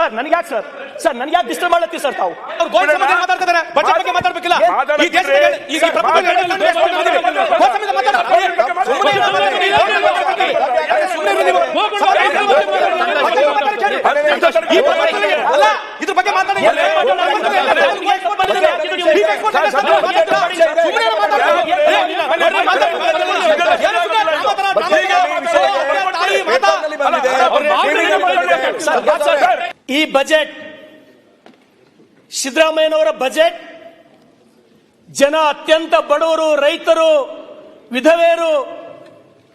Sir ನನಗೆ ಯಾಕೆ sir ನನಗೆ ಯಾಕೆ ಡಿಸ್ಟರ್ಬ್ ಮಾಡತ್ತೀವಿ ಸರ್ ತಾವು ಮಾತಾಡ್ತಿದ್ದಾರೆ ಬಜೆಟ್ ಬಗ್ಗೆ ಮಾತಾಡ್ಬೇಕಿಲ್ಲ ಈ ದೇಶದಲ್ಲಿ ಈ ಇದ್ರ ಬಗ್ಗೆ ಮಾತಾಡಿ ಈ ಬಜೆಟ್ ಸಿದ್ದರಾಮಯ್ಯನವರ ಬಜೆಟ್ ಜನ ಅತ್ಯಂತ ಬಡವರು ರೈತರು ವಿಧವೆಯರು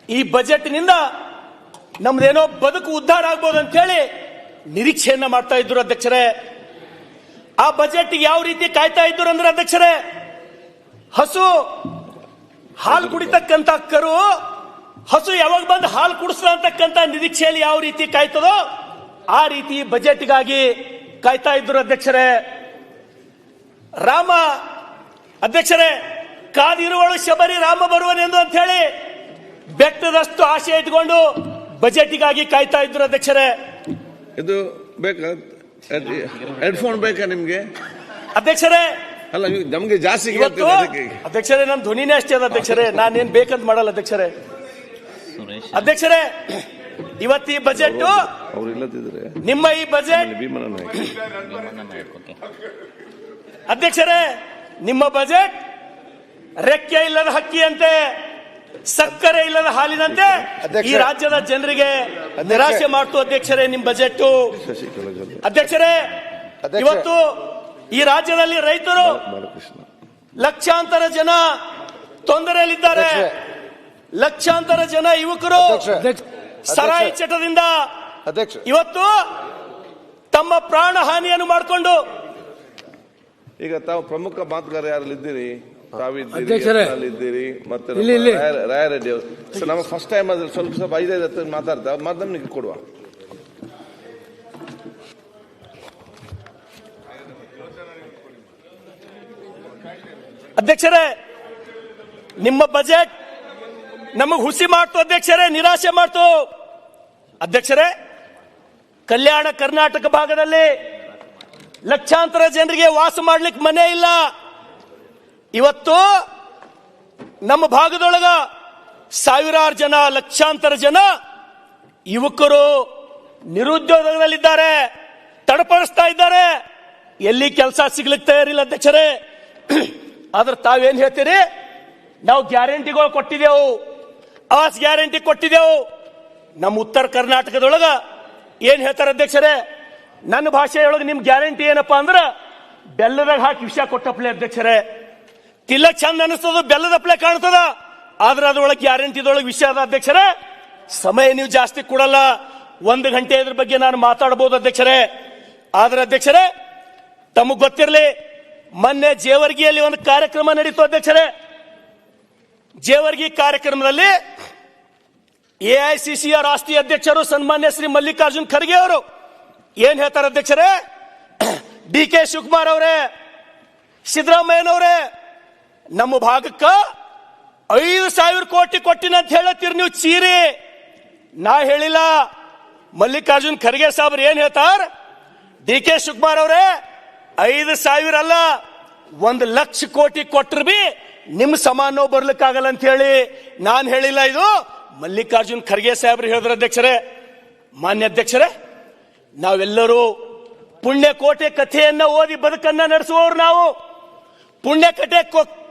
ಈ ಬಜೆಟ್ನಿಂದ ನಮ್ದೇನೋ ಬದುಕು ಉದ್ಧಾರ ಆಗ್ಬೋದು ಅಂತ ಹೇಳಿ ನಿರೀಕ್ಷೆಯನ್ನ ಮಾಡ್ತಾ ಇದ್ರು ಅಧ್ಯಕ್ಷರೇ. ಆ ಬಜೆಟ್ ಯಾವ ರೀತಿ ಕಾಯ್ತಾ ಇದ್ರು ಅಂದ್ರೆ ಅಧ್ಯಕ್ಷರೇ, ಹಸು ಹಾಲು ಕುಡಿತಕ್ಕಂತ ಕರು ಹಸು ಯಾವಾಗ ಬಂದು ಹಾಲು ಕುಡಿಸ್ತಕ್ಕಂತ ನಿರೀಕ್ಷೆಯಲ್ಲಿ ಯಾವ ರೀತಿ ಕಾಯ್ತದೋ ಆ ರೀತಿ ಬಜೆಟ್ಗಾಗಿ ಕಾಯ್ತಾ ಇದ್ರು ಅಧ್ಯಕ್ಷರೇ. ರಾಮ ಅಧ್ಯಕ್ಷರೇ, ಕಾದಿರುವಳು ಶಬರಿ ರಾಮ ಬರುವನೆಂದು ಅಂತ ಹೇಳಿ ಬೆಟ್ಟದಷ್ಟು ಆಶೆ ಇಟ್ಕೊಂಡು ಬಜೆಟ್ಗಾಗಿ ಕಾಯ್ತಾ ಇದ್ರು ಅಧ್ಯಕ್ಷರೇ. ಇದು ಬೇಕಾ ಹೆಡ್ಫೋನ್ ಬೇಕಾ ನಿಮ್ಗೆ ಅಧ್ಯಕ್ಷರೇ? ಅಲ್ಲ ನಮ್ಗೆ ಜಾಸ್ತಿ ಅಧ್ಯಕ್ಷರೇ ನನ್ನ ಧ್ವನಿನೇ ಅಷ್ಟೇ ಅದ ಅಧ್ಯಕ್ಷರೇ, ನಾನೇನ್ ಬೇಕಂತ ಮಾಡಲ್ಲ ಅಧ್ಯಕ್ಷರೇ. ಅಧ್ಯಕ್ಷರೇ, ಇವತ್ತು ಈ ಬಜೆಟ್ ನಿಮ್ಮ ಈ ಬಜೆಟ್ ಅಧ್ಯಕ್ಷರೇ, ನಿಮ್ಮ ಬಜೆಟ್ ರೆಕ್ಕೆ ಇಲ್ಲದ ಹಕ್ಕಿಯಂತೆ ಸಕ್ಕರೆ ಇಲ್ಲದ ಹಾಲಿನಂತೆ ಈ ರಾಜ್ಯದ ಜನರಿಗೆ ನಿರಾಶೆ ಮಾಡ್ತು ಅಧ್ಯಕ್ಷರೇ ನಿಮ್ ಬಜೆಟ್. ಅಧ್ಯಕ್ಷರೇ, ಇವತ್ತು ಈ ರಾಜ್ಯದಲ್ಲಿ ರೈತರು ಲಕ್ಷಾಂತರ ಜನ ತೊಂದರೆಯಲ್ಲಿದ್ದಾರೆ. ಲಕ್ಷಾಂತರ ಜನ ಯುವಕರು ಸರಾಯಿ ಚಟದಿಂದ ಇವತ್ತು ತಮ್ಮ ಪ್ರಾಣ ಹಾನಿಯನ್ನು ಮಾಡಿಕೊಂಡು ಈಗ ತಾವು ಪ್ರಮುಖ ಮಾತುಗಾರ ಯಾರಲ್ಲಿದ್ದೀರಿ? ತಾವಿದ್ದೀರಿ ಮತ್ತೆ ರಾಯರೆಡ್ಡಿ ಅವರು. ನಮ್ಮ ಫಸ್ಟ್ ಟೈಮ್ ಅದ್ರ ಸ್ವಲ್ಪ 5-10 ಮಾತಾಡ್ತಾ ಮಾಧ್ಯಮ ಕೊಡುವ. ಅಧ್ಯಕ್ಷರೇ, ನಿಮ್ಮ ಬಜೆಟ್ ನಮಗ್ ಹುಸಿ ಮಾಡ್ತು ಅಧ್ಯಕ್ಷರೇ, ನಿರಾಶೆ ಮಾಡ್ತು ಅಧ್ಯಕ್ಷರೇ. ಕಲ್ಯಾಣ ಕರ್ನಾಟಕ ಭಾಗದಲ್ಲಿ ಲಕ್ಷಾಂತರ ಜನರಿಗೆ ವಾಸ ಮಾಡ್ಲಿಕ್ಕೆ ಮನೆ ಇಲ್ಲ. ಇವತ್ತು ನಮ್ಮ ಭಾಗದೊಳಗ ಸಾವಿರಾರು ಜನ ಲಕ್ಷಾಂತರ ಜನ ಯುವಕರು ನಿರುದ್ಯೋಗದಲ್ಲಿದ್ದಾರೆ, ತಡಪಡಿಸ್ತಾ ಇದ್ದಾರೆ, ಎಲ್ಲಿ ಕೆಲಸ ಸಿಗ್ಲಿಕ್ಕೆ ತಯಾರಿಲ್ಲ ಅಧ್ಯಕ್ಷರೇ. ಆದ್ರೆ ತಾವೇನ್ ಹೇಳ್ತೀರಿ? ನಾವು ಗ್ಯಾರಂಟಿಗಳು ಕೊಟ್ಟಿದ್ದೆವು, ಆವಾಸ್ ಗ್ಯಾರಂಟಿ ಕೊಟ್ಟಿದ್ದೆವು. ನಮ್ಮ ಉತ್ತರ ಕರ್ನಾಟಕದೊಳಗ ಏನ್ ಹೇಳ್ತಾರೆ ಅಧ್ಯಕ್ಷರೇ? ನನ್ನ ಭಾಷೆಯೊಳಗೆ ನಿಮ್ ಗ್ಯಾರಂಟಿ ಏನಪ್ಪಾ ಅಂದ್ರ ಬೆಲ್ಲದಾಗ ಹಾಕಿ ವಿಷ ಕೊಟ್ಟಪ್ಲೆ ಅಧ್ಯಕ್ಷರೇ. ತಿಲ್ಲ ಚಂದ ಅನಿಸ್ತದ, ಬೆಲ್ಲದಪ್ಲೆ ಕಾಣ್ತದ, ಆದ್ರೆ ಅದ್ರೊಳಗೆ ಗ್ಯಾರಂಟಿದೊಳಗೆ ವಿಷಯ ಅದ ಅಧ್ಯಕ್ಷರೇ. ಸಮಯ ನೀವು ಜಾಸ್ತಿ ಕೊಡಲ್ಲ, 1 ಗಂಟೆ ಇದ್ರ ಬಗ್ಗೆ ನಾನು ಮಾತಾಡಬಹುದು ಅಧ್ಯಕ್ಷರೇ. ಆದ್ರೆ ಅಧ್ಯಕ್ಷರೇ, ತಮಗ್ ಗೊತ್ತಿರಲಿ, ಮೊನ್ನೆ ಜೇವರ್ಗಿಯಲ್ಲಿ ಒಂದು ಕಾರ್ಯಕ್ರಮ ನಡೀತು ಅಧ್ಯಕ್ಷರೇ. ಜೇವರ್ಗಿ ಕಾರ್ಯಕ್ರಮದಲ್ಲಿ ಎಐಸಿಸಿಯ ರಾಷ್ಟ್ರೀಯ ಅಧ್ಯಕ್ಷರು ಸನ್ಮಾನ್ಯ ಶ್ರೀ ಮಲ್ಲಿಕಾರ್ಜುನ್ ಖರ್ಗೆ ಅವರು ಏನ್ ಹೇಳ್ತಾರೆ ಅಧ್ಯಕ್ಷರೇ? ಡಿ.ಕೆ. ಶಿವಕುಮಾರ್ ಅವರೇ, ಸಿದ್ದರಾಮಯ್ಯನವರೇ, ನಮ್ಮ ಭಾಗಕ್ಕ 5,000 ಕೋಟಿ ಕೊಟ್ಟಿನ ಅಂತ ಹೇಳತ್ತೀರಿ ನೀವು ಚೀರಿ. ನಾ ಹೇಳಿಲ್ಲ, ಮಲ್ಲಿಕಾರ್ಜುನ್ ಖರ್ಗೆ ಸಾಬ್ರು ಏನ್ ಹೇಳ್ತಾರ? ಡಿ.ಕೆ. ಶಿವಕುಮಾರ್ ಅವರೇ, 5,000 ಅಲ್ಲ 1 ಲಕ್ಷ ಕೋಟಿ ಕೊಟ್ಟರು ಬಿ ನಿಮ್ ಸಮಾನ ಬರ್ಲಿಕ್ಕಾಗಲ್ಲ ಅಂತ ಹೇಳಿ ನಾನ್ ಹೇಳಿಲ್ಲ, ಇದು ಮಲ್ಲಿಕಾರ್ಜುನ್ ಖರ್ಗೆ ಸಾಹೇಬ್ರು ಹೇಳಿದ್ರು ಅಧ್ಯಕ್ಷರೇ. ಮಾನ್ಯ ಅಧ್ಯಕ್ಷರೇ, ನಾವೆಲ್ಲರೂ ಪುಣ್ಯಕೋಟೆ ಕಥೆಯನ್ನ ಓದಿ ಬದುಕನ್ನ ನಡೆಸುವವರು, ನಾವು ಪುಣ್ಯಕಥೆ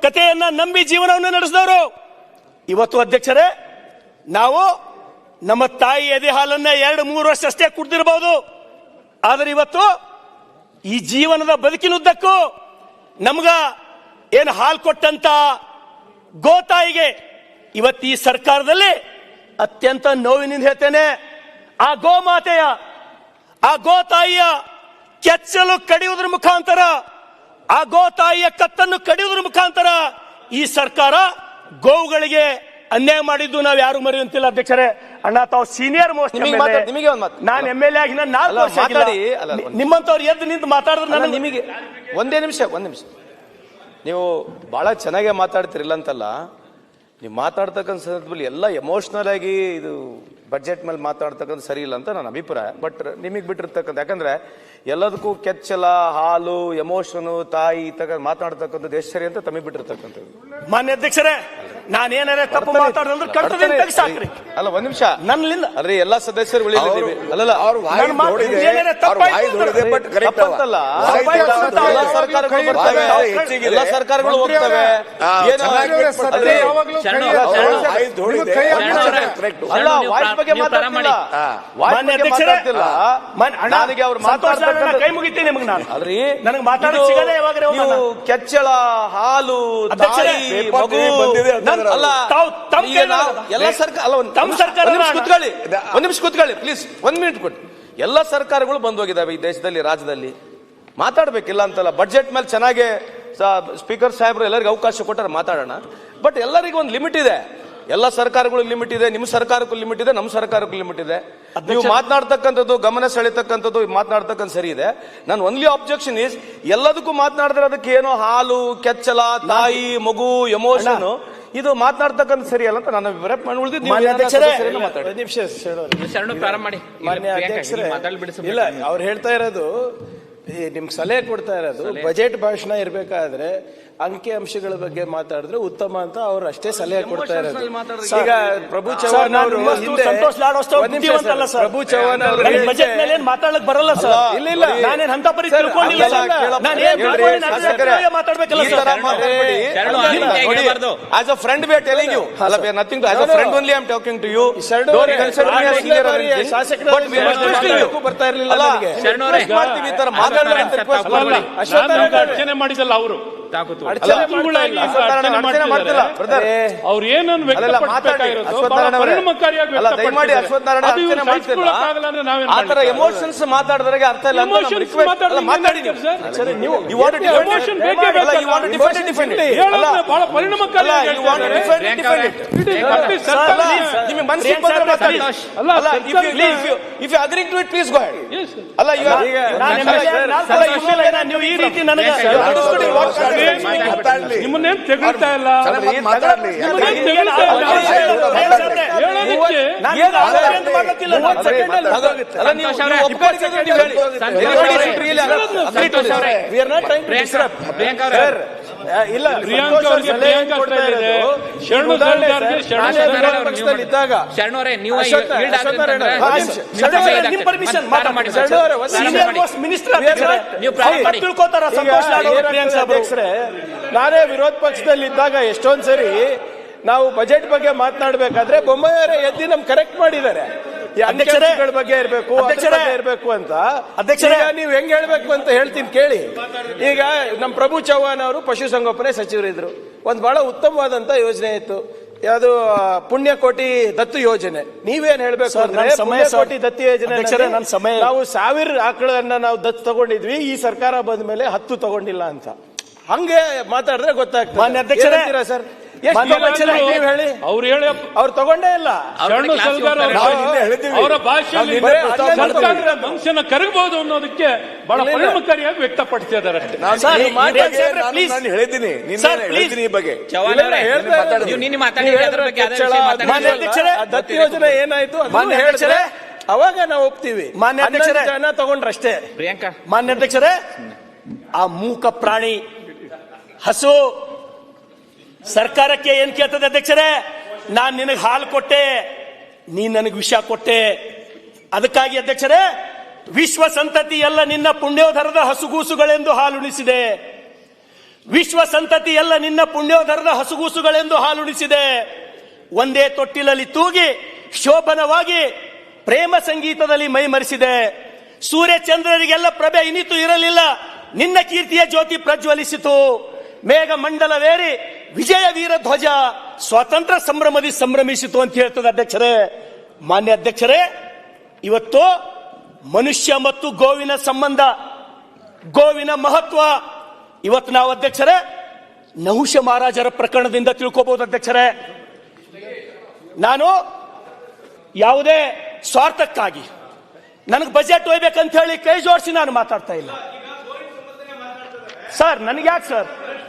ಕಥೆಯನ್ನ ನಂಬಿ ಜೀವನವನ್ನು ನಡೆಸಿದವರು. ಇವತ್ತು ಅಧ್ಯಕ್ಷರೇ, ನಾವು ನಮ್ಮ ತಾಯಿ ಎದೆ ಹಾಲನ್ನ 2-3 ವರ್ಷ ಅಷ್ಟೇ ಕುಡ್ದಿರಬಹುದು, ಆದ್ರೆ ಇವತ್ತು ಈ ಜೀವನದ ಬದುಕಿನುದ್ದಕ್ಕೂ ನಮ್ಗ ಏನು ಹಾಲು ಕೊಟ್ಟಂತ ಗೋತಾಯಿಗೆ ಇವತ್ತು ಈ ಸರ್ಕಾರದಲ್ಲಿ ಅತ್ಯಂತ ನೋವಿನಿಂದ ಹೇಳ್ತೇನೆ, ಆ ಗೋಮಾತೆಯ ಆ ಗೋತಾಯಿಯ ಕೆಚ್ಚಲು ಕಡಿಯುವುದರ ಮುಖಾಂತರ, ಆ ಗೋತಾಯಿಯ ಕತ್ತನ್ನು ಕಡಿಯುವುದರ ಮುಖಾಂತರ ಈ ಸರ್ಕಾರ ಗೋವುಗಳಿಗೆ ಅನ್ಯಾಯ ಮಾಡಿದ್ದು ನಾವು ಯಾರು ಮರೆಯುವಂತಿಲ್ಲ ಅಧ್ಯಕ್ಷರೇ. ಅಣ್ಣ, ತಾವು ಸೀನಿಯರ್ ಮೋಸ್ಟ್, ನಾನು MLA ಆಗಿ 4 ವರ್ಷ ನಿಮ್ಮಂತವ್ರು ಎದ್ದು ನಿಂತು ಮಾತಾಡಿದ್ರೆ ನಾನು ನಿಮಗೆ ಒಂದೇ ನಿಮಿಷ ನೀವು ಬಹಳ ಚೆನ್ನಾಗೇ ಮಾತಾಡ್ತಿರಿಲ್ಲ ಅಂತಲ್ಲ, ನೀವು ಮಾತಾಡ್ತಕ್ಕಂಥ ಸಂದರ್ಭದಲ್ಲಿ ಎಲ್ಲ ಎಮೋಷನಲ್ ಆಗಿ ಇದು ಬಜೆಟ್ ಮೇಲೆ ಮಾತಾಡ್ತಕ್ಕಂಥ ಸರಿ ಇಲ್ಲ ಅಂತ ನನ್ನ ಅಭಿಪ್ರಾಯ. ಬಟ್ ನಿಮಗೆ ಬಿಟ್ಟಿರ್ತಕ್ಕಂಥ, ಯಾಕಂದ್ರೆ ಎಲ್ಲದಕ್ಕೂ ಕೆಚ್ಚಲ, ಹಾಲು, ಎಮೋಷನು, ತಾಯಿ ಮಾತಾಡ್ತಕ್ಕಂಥದ್ದು ಎಷ್ಟು ಸರಿ ಅಂತ ತಮಗೆ ಬಿಟ್ಟಿರ್ತಕ್ಕಂಥದ್ದು. ಮಾನ್ಯ ಅಧ್ಯಕ್ಷರೇ, ನಾನೇನಾರ ತಪ್ಪು ಮಾತಾಡಿದ್ರೆ ಕರ್ತವ್ಯ ತೆಗೆಸಾಕ್ರಿ. ಅಲ್ಲ, ಒಂದ್ ನಿಮಿಷ, ನನ್ನಿಂದ ಅಲ್ರಿ ಎಲ್ಲ ಸದಸ್ಯರು ಉಳಿದಿದ್ದೀವಿ. ಅಲ್ಲಲ್ಲ, ನನ್ನ ಮಾತು ಏನಾರ ತಪ್ಪಾಯ್ತು ಅಂದ್ರೆ ತಪ್ಪಂತಲ್ಲ, ಎಲ್ಲ ಸರ್ಕಾರಗಳು ಬರ್ತವೆ, ಎಲ್ಲ ಸರ್ಕಾರಗಳು ಹೋಗ್ತವೆ. ಅಲ್ಲ, ವಾಯ್ಸ್ ಬಗ್ಗೆ ಮಾತಾಡ್ತಿಲ್ಲ, ನನಗೆ ಅವ್ರು ಮಾತಾಡ್ತಾರೆ, ಕೈ ಮುಗಿತೀನಿ ನಿಮ್ಗೆ ನಾನು. ಅಲ್ರಿ, ನನಗೆ ಮಾತಾಡೋದು ಸಿಗದೆ ಯಾವಾಗ ನೀವು ಕೆಚ್ಚಲ, ಹಾಲು, ತಾಯಿ, ಮಗು, ಅಲ್ಲ ಎಲ್ಲ ಸರ್ಕಾರ, ಅಲ್ಲ ಒಂದ್ ನಿಮಿಷ ಕೂತ್ಕೊಳ್ಳಿ ಪ್ಲೀಸ್, 1 ಮಿನಿಟ್ ಕೊಟ್ಟು. ಎಲ್ಲ ಸರ್ಕಾರಗಳು ಬಂದೋಗಿದ್ದಾವೆ ಈ ದೇಶದಲ್ಲಿ, ರಾಜ್ಯದಲ್ಲಿ. ಮಾತಾಡ್ಬೇಕಿಲ್ಲ ಅಂತಲ್ಲ. ಬಜೆಟ್ ಮೇಲೆ ಚೆನ್ನಾಗಿ ಸ್ಪೀಕರ್ ಸಾಹೇಬ್ರು ಎಲ್ಲರಿಗೂ ಅವಕಾಶ ಕೊಟ್ಟಾರೆ, ಮಾತಾಡೋಣ. ಬಟ್ ಎಲ್ಲರಿಗೂ ಒಂದು ಲಿಮಿಟ್ ಇದೆ. ಎಲ್ಲ ಸರ್ಕಾರಗಳು ಲಿಮಿಟ್ ಇದೆ, ನಿಮ್ಮ ಸರ್ಕಾರಕ್ಕೂ ಲಿಮಿಟ್ ಇದೆ, ನಮ್ಮ ಸರ್ಕಾರಕ್ಕೂ ಲಿಮಿಟ್ ಇದೆ. ನೀವು ಮಾತನಾಡ್ತಕ್ಕಂಥದ್ದು, ಗಮನ ಸೆಳೆತಕ್ಕಂಥದ್ದು, ಮಾತನಾಡ್ತಕ್ಕಂಥ ಸರಿ ಇದೆ. ನಾನು ಓನ್ಲಿ ಆಬ್ಜೆಕ್ಷನ್ ಇಸ್, ಎಲ್ಲದಕ್ಕೂ ಮಾತನಾಡಿದ್ರೆ ಅದಕ್ಕೆ ಏನೋ ಹಾಲು, ಕೆಚ್ಚಲ, ತಾಯಿ, ಮಗು, ಎಮೋಷನ್, ಇದು ಮಾತನಾಡ್ತಕ್ಕಂಥ ಸರಿ ಅಲ್ಲ ಅಂತ ನನ್ನ ಅಭಿಪ್ರಾಯ. ಇಲ್ಲ, ಅವ್ರು ಹೇಳ್ತಾ ಇರೋದು, ನಿಮ್ಗೆ ಸಲಹೆ ಕೊಡ್ತಾ ಇರೋದು, ಬಜೆಟ್ ಭಾಷಣ ಇರ್ಬೇಕಾದ್ರೆ ಅಂಕಿ ಅಂಶಗಳ ಬಗ್ಗೆ ಮಾತಾಡಿದ್ರೆ ಉತ್ತಮ ಅಂತ ಅವ್ರು ಅಷ್ಟೇ ಸಲಹೆ ಕೊಡ್ತಾ ಇರೋದು. ಈಗ ಪ್ರಭು ಚವ್ಹಾಣ್ ಅವರು ಪ್ರಭು ಚವ್ಹಾಣ್ ಅವರು ಮಾತಾಡಕ್ ಬರಲ್ಲ ಸರ್. ಇಲ್ಲ, ನಾನೇನ್ ಅಂತ ಪರಿಸ್ಥಿತಿ as a friend we are telling you, nothing to, as a friend only I am talking to you. Don't consider me as senior or anything, but we are requesting you. ಬರ್ತಾ ಇರಲಿಲ್ಲ ನನಗೆ. ಮಾಡ್ತೀವಿ ಈ ತರ ಮಾತಾಡೋಣ ರಿಕ್ವೆಸ್ಟ್ ಮಾಡಿ. ಅರ್ಚನೆ ಮಾಡಿದಲ್ಲ ಅವರು, ಅವ್ರು ಏನನ್ನು ಪರಿಣಾಮಕಾರಿಯಾಗಿ ಆತರ ಎಮೋಷನ್ಸ್ ಮಾತಾಡಿದ್ರೆ ಅರ್ಥ ಇಲ್ಲ. ಬಹಳ ಪರಿಣಾಮಕಾರಿ. If you agree to it, please go ahead. ಅಲ್ಲ, ನೀವು ಈ ರೀತಿ ನನಗೆ ನಿಮ್ಮನ್ನೇನ್ ತೆಗಳ್ತಾ ಇಲ್ಲ, ಇಲ್ಲ. ಪ್ರಿಯಾಂಕಾ ಅವ್ರಿಗೆ ಪ್ರಿಯಾಂಕಾ ಸ್ಟೈಲ್ ಇದೆ, ಶರಣು ಇದ್ದಾಗ ನಾನೇ ವಿರೋಧ ಪಕ್ಷದಲ್ಲಿದ್ದಾಗ ಎಷ್ಟೊಂದ್ ಸರಿ ನಾವು ಬಜೆಟ್ ಬಗ್ಗೆ ಮಾತನಾಡಬೇಕಾದ್ರೆ ಬೊಮ್ಮಾಯಿಯವರೇ ಎದ್ದು ನಮ್ ಕರೆಕ್ಟ್ ಮಾಡಿದ್ದಾರೆ. ಅಧ್ಯಕ್ಷಗಳ ಬಗ್ಗೆ ಇರಬೇಕು, ಇರಬೇಕು ಅಂತ. ಅಧ್ಯಕ್ಷರೇ, ನೀವು ಹೆಂಗ್ ಹೇಳ್ಬೇಕು ಅಂತ ಹೇಳ್ತೀನಿ ಕೇಳಿ. ಈಗ ನಮ್ ಪ್ರಭು ಚವ್ಹಾಣ್ ಅವರು ಪಶುಸಂಗೋಪನೆ ಸಚಿವರಿದ್ರು. ಒಂದ್ ಬಹಳ ಉತ್ತಮವಾದಂತ ಯೋಜನೆ ಇತ್ತು, ಯಾವುದು ಪುಣ್ಯಕೋಟಿ ದತ್ತು ಯೋಜನೆ. ನೀವೇನ್ ಹೇಳ್ಬೇಕು ಅಂದ್ರೆ, ಪುಣ್ಯಕೋಟಿ ದತ್ತು ಯೋಜನೆ ನಾವು 1000 ಆಕಳನ್ನ ನಾವು ದತ್ತು ತಗೊಂಡಿದ್ವಿ, ಈ ಸರ್ಕಾರ ಬಂದ ಮೇಲೆ 10 ತಗೊಂಡಿಲ್ಲ ಅಂತ. ಹಂಗೆ ಮಾತಾಡಿದ್ರೆ ಗೊತ್ತಾಗ್ತದೆ. ಮಾನ್ಯ ಅಧ್ಯಕ್ಷರೇ ಸರ್, ಹೇಳಿ, ಅವ್ರು ತಗೊಂಡೇ ಇಲ್ಲ. ಅವರ ಭಾಷೆಯಲ್ಲಿ ಮನುಷ್ಯನ ಕರಗಬಹುದು ಅನ್ನೋದಕ್ಕೆ ಬಹಳ ಪರಿಣಾಮಕಾರಿಯಾಗಿ ವ್ಯಕ್ತಪಡಿಸಿದ್ದಾರೆ ಅಷ್ಟೇ. ಹೇಳಿದ್ದೀನಿ ಈ ಬಗ್ಗೆ. ದತ್ತು ಯೋಜನೆ ಏನಾಯ್ತು ಅವಾಗ ನಾವು ಒಪ್ತೀವಿ. ಮಾನ್ಯ ಅಧ್ಯಕ್ಷರೇ, ಜನ ತಗೊಂಡ್ರಷ್ಟೇ. ಮಾನ್ಯ ಅಧ್ಯಕ್ಷರೇ, ಆ ಮೂಕ ಪ್ರಾಣಿ ಹಸು ಸರ್ಕಾರಕ್ಕೆ ಏನ್ ಕೇಳ್ತದೆ? ಅಧ್ಯಕ್ಷರೇ, ನಾನ್ ನಿನಗೆ ಹಾಲು ಕೊಟ್ಟೆ, ನೀನ್ ನನಗೆ ವಿಷ ಕೊಟ್ಟೆ. ಅದಕ್ಕಾಗಿ ಅಧ್ಯಕ್ಷರೇ, ವಿಶ್ವ ಸಂತತಿ ಎಲ್ಲ ನಿನ್ನ ಪುಣ್ಯೋಧರದ ಹಸುಗೂಸುಗಳೆಂದು ಹಾಲುಣಿಸಿದೆ. ವಿಶ್ವ ಸಂತತಿ ಎಲ್ಲ ನಿನ್ನ ಪುಣ್ಯೋಧರದ ಹಸುಗೂಸುಗಳೆಂದು ಹಾಲುಣಿಸಿದೆ. ಒಂದೇ ತೊಟ್ಟಿಲಲ್ಲಿ ತೂಗಿ ಶೋಭನವಾಗಿ ಪ್ರೇಮ ಸಂಗೀತದಲ್ಲಿ ಮೈಮರೆಸಿದೆ. ಸೂರ್ಯ ಚಂದ್ರರಿಗೆಲ್ಲ ಪ್ರಭೆ ಇನಿತು ಇರಲಿಲ್ಲ, ನಿನ್ನ ಕೀರ್ತಿಯ ಜ್ಯೋತಿ ಪ್ರಜ್ವಲಿಸಿತು. ಮೇಘ ಮಂಡಲವೇರಿ ವಿಜಯ ವೀರ ಧ್ವಜ ಸ್ವಾತಂತ್ರ್ಯ ಸಂಭ್ರಮದಿ ಸಂಭ್ರಮಿಸಿತು ಅಂತ ಹೇಳ್ತದೆ. ಅಧ್ಯಕ್ಷರೇ, ಮಾನ್ಯ ಅಧ್ಯಕ್ಷರೇ, ಇವತ್ತು ಮನುಷ್ಯ ಮತ್ತು ಗೋವಿನ ಸಂಬಂಧ, ಗೋವಿನ ಮಹತ್ವ ಇವತ್ತು ನಾವು ಅಧ್ಯಕ್ಷರೇ ನಹುಷ ಮಹಾರಾಜರ ಪ್ರಕರಣದಿಂದ ತಿಳ್ಕೋಬಹುದು. ಅಧ್ಯಕ್ಷರೇ, ನಾನು ಯಾವುದೇ ಸ್ವಾರ್ಥಕ್ಕಾಗಿ ನನಗೆ ಬಜೆಟ್ ಒಯ್ಬೇಕಂತ ಹೇಳಿ ಕೈ ಜೋಡಿಸಿ ನಾನು ಮಾತಾಡ್ತಾ ಇಲ್ಲ ಸರ್. ನನಗೆ ಯಾಕೆ ಸರ್?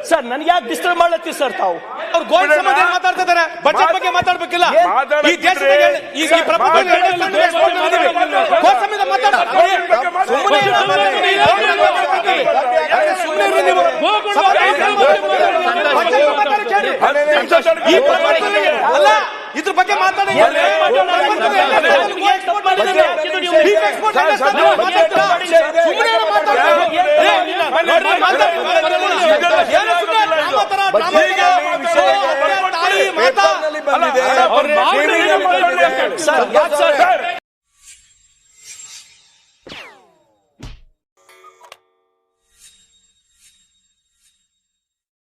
ಸರ್ ನನಗೆ ಯಾಕೆ ಡಿಸ್ಟರ್ಬ್ ಮಾಡ್ಲತ್ತೀವಿ ಸರ್ ತಾವು? ಅವ್ರು ಗೋಲ್ಡ್ ಸಂಬಂಧ ಏನ್ ಮಾತಾಡ್ತಾ ಇದಾರೆ? ಬಜೆಟ್ ಬಗ್ಗೆ ಮಾತಾಡ್ಬೇಕಿಲ್ಲ. ಈ ದೇಶದಾಗ ಈ ಪ್ರಪಂಚದಲ್ಲಿ ಗೋಲ್ಡ್ ಸಂಬಂಧ ಮಾತಾಡ್ತಾರೆ. ಸುಮ್ಮನೆ ಈ ಪ್ರಪಂಚದಲ್ಲಿ ಅಲ್ಲ ಇದ್ರ ಬಗ್ಗೆ ಮಾತಾಡಿ. ಸರ್